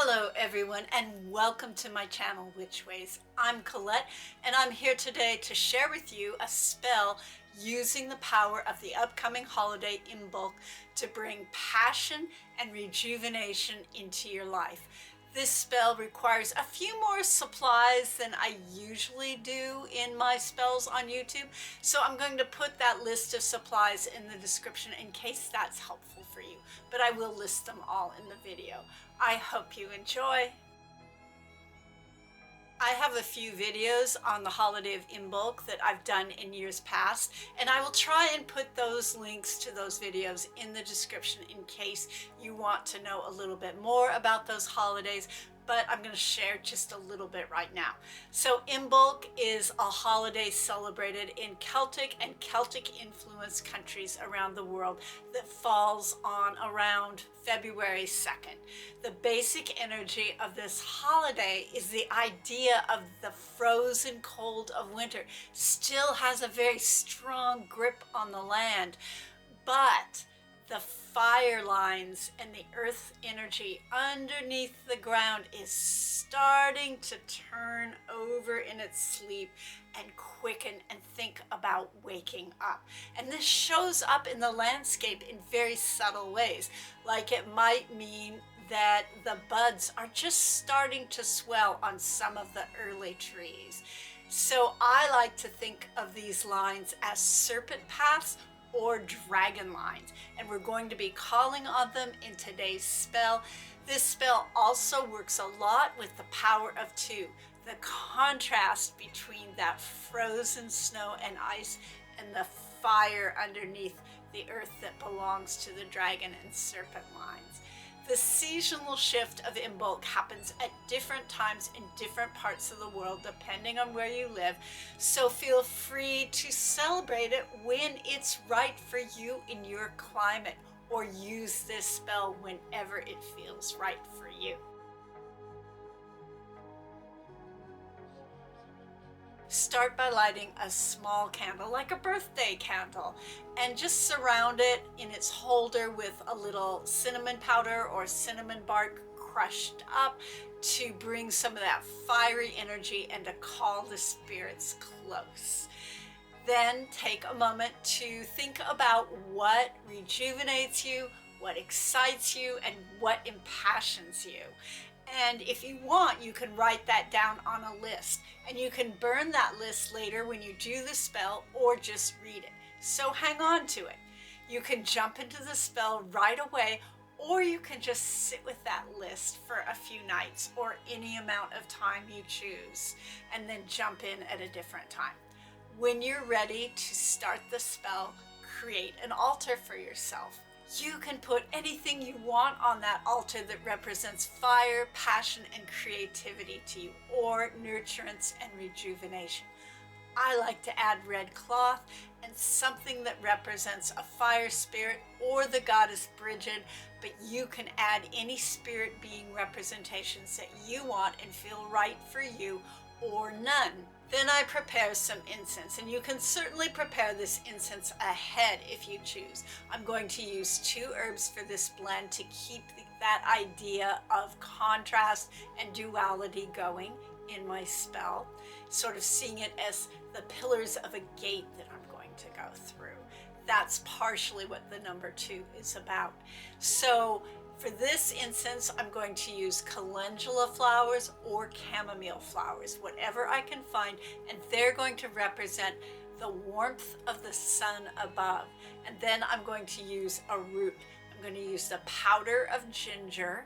Hello everyone and welcome to my channel Witchways. I'm Colette and I'm here today to share with you a spell using the power of the upcoming holiday Imbolc to bring passion and rejuvenation into your life. This spell requires a few more supplies than I usually do in my spells on YouTube, so I'm going to put that list of supplies in the description in case that's helpful for you, but I will list them all in the video. I hope you enjoy. I have a few videos on the holiday of Imbolc that I've done in years past, and I will try and put those links to those videos in the description in case you want to know a little bit more about those holidays, but I'm going to share just a little bit right now. So Imbolc is a holiday celebrated in Celtic and Celtic influenced countries around the world that falls on around February 2nd. The basic energy of this holiday is the idea of the frozen cold of winter still has a very strong grip on the land, but the fire lines and the earth energy underneath the ground is starting to turn over in its sleep and quicken and think about waking up. And this shows up in the landscape in very subtle ways, like it might mean that the buds are just starting to swell on some of the early trees. So I like to think of these lines as serpent paths or dragon lines, and we're going to be calling on them in today's spell. This spell also works a lot with the power of two, the contrast between that frozen snow and ice and the fire underneath the earth that belongs to the dragon and serpent lines. The seasonal shift of Imbolc happens at different times in different parts of the world depending on where you live, so feel free to celebrate it when it's right for you in your climate, or use this spell whenever it feels right for you. Start by lighting a small candle, like a birthday candle, and just surround it in its holder with a little cinnamon powder or cinnamon bark crushed up to bring some of that fiery energy and to call the spirits close. Then take a moment to think about what rejuvenates you, what excites you, and what impassions you. And if you want, you can write that down on a list, and you can burn that list later when you do the spell or just read it. So hang on to it. You can jump into the spell right away, or you can just sit with that list for a few nights or any amount of time you choose, and then jump in at a different time. When you're ready to start the spell, create an altar for yourself. You can put anything you want on that altar that represents fire, passion, and creativity to you, or nurturance and rejuvenation. I like to add red cloth and something that represents a fire spirit or the goddess Brigid, but you can add any spirit being representations that you want and feel right for you, or none. Then I prepare some incense, and you can certainly prepare this incense ahead if you choose. I'm going to use 2 herbs for this blend to keep that idea of contrast and duality going in my spell, sort of seeing it as the pillars of a gate that I'm going to go through. That's partially what the number 2 is about. So for this incense, I'm going to use calendula flowers or chamomile flowers, whatever I can find, and they're going to represent the warmth of the sun above. And then I'm going to use a root. I'm going to use the powder of ginger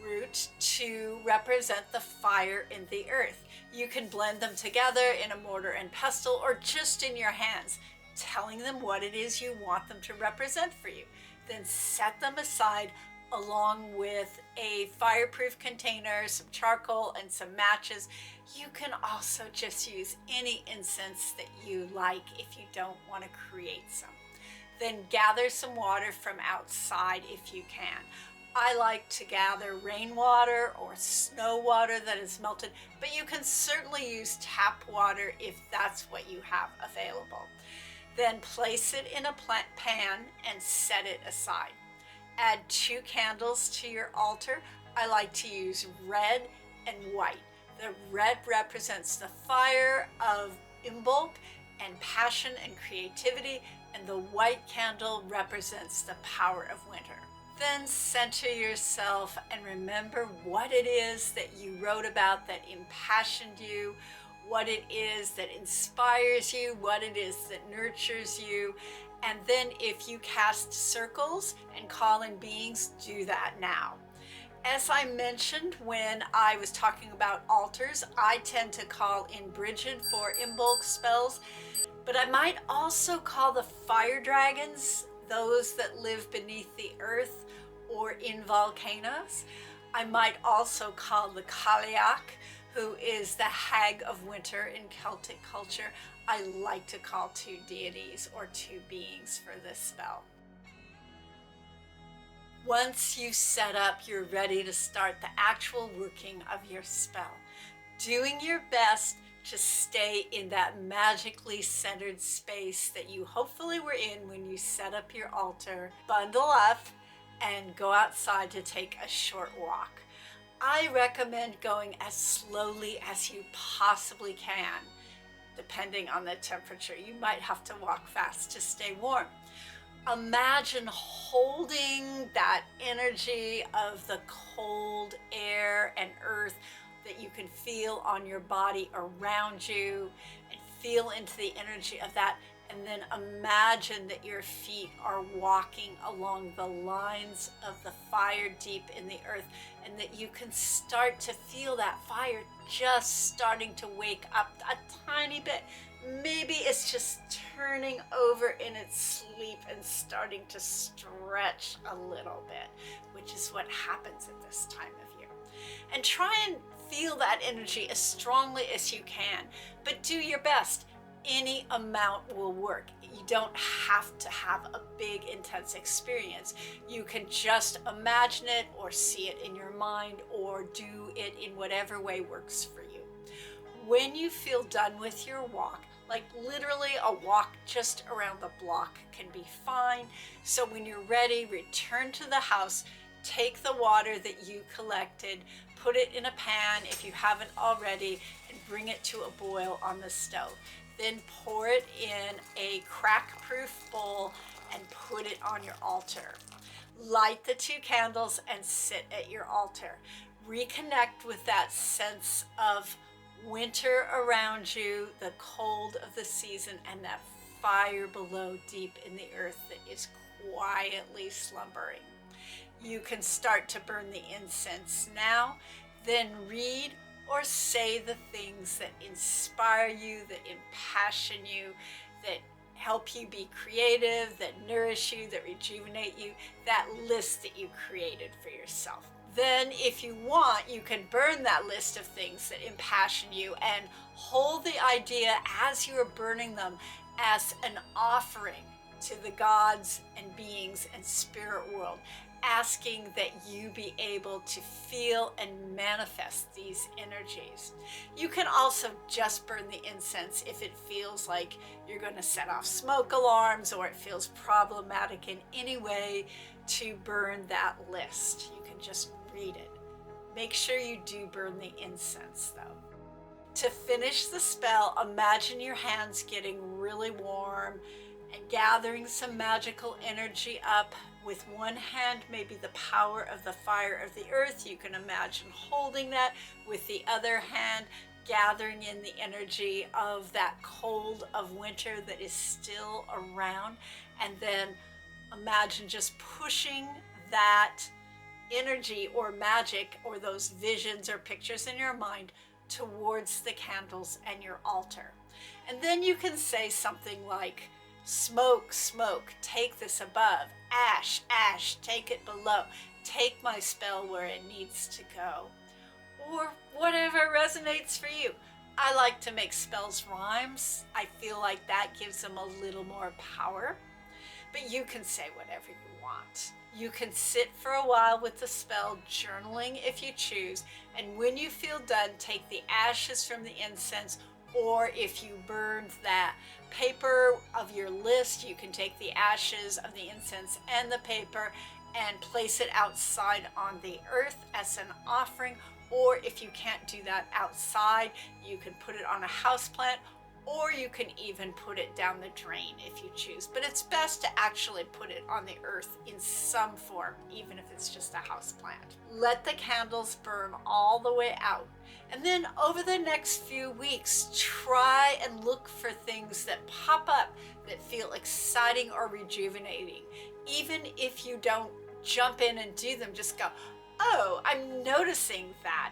root to represent the fire in the earth. You can blend them together in a mortar and pestle or just in your hands, telling them what it is you want them to represent for you. Then set them aside along with a fireproof container, some charcoal, and some matches. You can also just use any incense that you like if you don't want to create some. Then gather some water from outside if you can. I like to gather rainwater or snow water that is melted, but you can certainly use tap water if that's what you have available. Then place it in a pan and set it aside. Add 2 candles to your altar. I like to use red and white. The red represents the fire of Imbolc and passion and creativity, and the white candle represents the power of winter. Then center yourself and remember what it is that you wrote about that impassioned you, what it is that inspires you, what it is that nurtures you. And then if you cast circles and call in beings, do that now. As I mentioned when I was talking about altars, I tend to call in Brigid for Imbolc spells, but I might also call the fire dragons, those that live beneath the earth or in volcanoes. I might also call the Calendula, who is the hag of winter in Celtic culture. I like to call 2 deities or 2 beings for this spell. Once you set up, you're ready to start the actual working of your spell. Doing your best to stay in that magically centered space that you hopefully were in when you set up your altar. Bundle up and go outside to take a short walk. I recommend going as slowly as you possibly can. Depending on the temperature, you might have to walk fast to stay warm. Imagine holding that energy of the cold air and earth that you can feel on your body around you, and feel into the energy of that. And then imagine that your feet are walking along the lines of the fire deep in the earth, and that you can start to feel that fire just starting to wake up a tiny bit. Maybe it's just turning over in its sleep and starting to stretch a little bit, which is what happens at this time of year. And try and feel that energy as strongly as you can, but do your best. Any amount will work. You don't have to have a big, intense experience. You can just imagine it or see it in your mind or do it in whatever way works for you. When you feel done with your walk, like literally a walk just around the block can be fine. So when you're ready, return to the house, take the water that you collected, put it in a pan if you haven't already, and bring it to a boil on the stove. Then pour it in a crack-proof bowl and put it on your altar. Light the 2 candles and sit at your altar. Reconnect with that sense of winter around you, the cold of the season, and that fire below deep in the earth that is quietly slumbering. You can start to burn the incense now, then read or say the things that inspire you, that impassion you, that help you be creative, that nourish you, that rejuvenate you, that list that you created for yourself. Then if you want, you can burn that list of things that impassion you and hold the idea as you are burning them as an offering to the gods and beings and spirit world, asking that you be able to feel and manifest these energies. You can also just burn the incense if it feels like you're going to set off smoke alarms or it feels problematic in any way to burn that list. You can just read it. Make sure you do burn the incense though. To finish the spell, imagine your hands getting really warm and gathering some magical energy up. With one hand, maybe the power of the fire of the earth. You can imagine holding that. With the other hand, gathering in the energy of that cold of winter that is still around. And then imagine just pushing that energy or magic or those visions or pictures in your mind towards the candles and your altar. And then you can say something like, smoke, smoke, take this above. Ash, ash, take it below. Take my spell where it needs to go. Or whatever resonates for you. I like to make spells rhymes. I feel like that gives them a little more power. But you can say whatever you want. You can sit for a while with the spell, journaling if you choose. And when you feel done, take the ashes from the incense, or if you burned that paper of your list, you can take the ashes of the incense and the paper and place it outside on the earth as an offering. Or if you can't do that outside, you can put it on a houseplant, or you can even put it down the drain if you choose. But it's best to actually put it on the earth in some form, even if it's just a houseplant. Let the candles burn all the way out. And then over the next few weeks, try and look for things that pop up that feel exciting or rejuvenating. Even if you don't jump in and do them, just go, oh, I'm noticing that.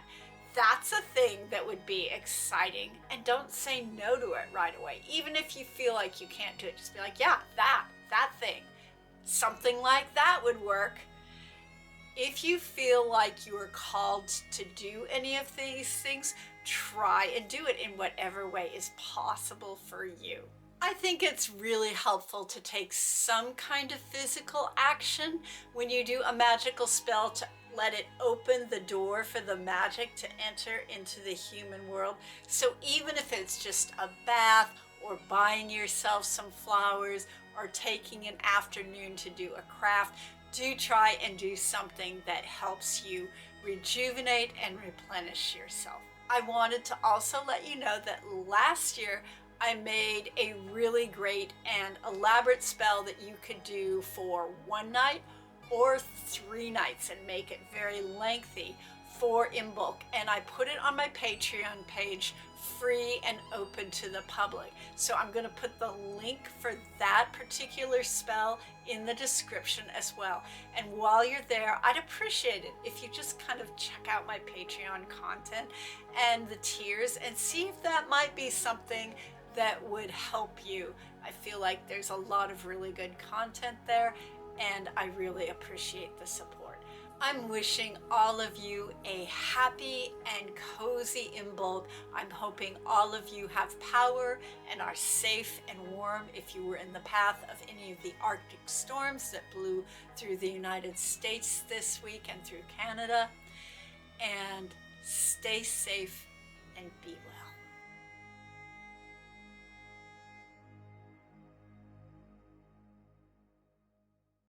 That's a thing that would be exciting, and don't say no to it right away. Even if you feel like you can't do it, just be like, yeah, that thing. Something like that would work. If you feel like you are called to do any of these things, try and do it in whatever way is possible for you. I think it's really helpful to take some kind of physical action when you do a magical spell to let it open the door for the magic to enter into the human world. So even if it's just a bath or buying yourself some flowers or taking an afternoon to do a craft, do try and do something that helps you rejuvenate and replenish yourself. I wanted to also let you know that last year I made a really great and elaborate spell that you could do for one night or 3 nights and make it very lengthy for Imbolc, and I put it on my Patreon page free and open to the public. So I'm going to put the link for that particular spell in the description as well. And while you're there, I'd appreciate it if you just kind of check out my Patreon content and the tiers and see if that might be something that would help you. I feel like there's a lot of really good content there, and I really appreciate the support. I'm wishing all of you a happy and cozy Imbolc. I'm hoping all of you have power and are safe and warm if you were in the path of any of the Arctic storms that blew through the United States this week and through Canada. And stay safe and be well.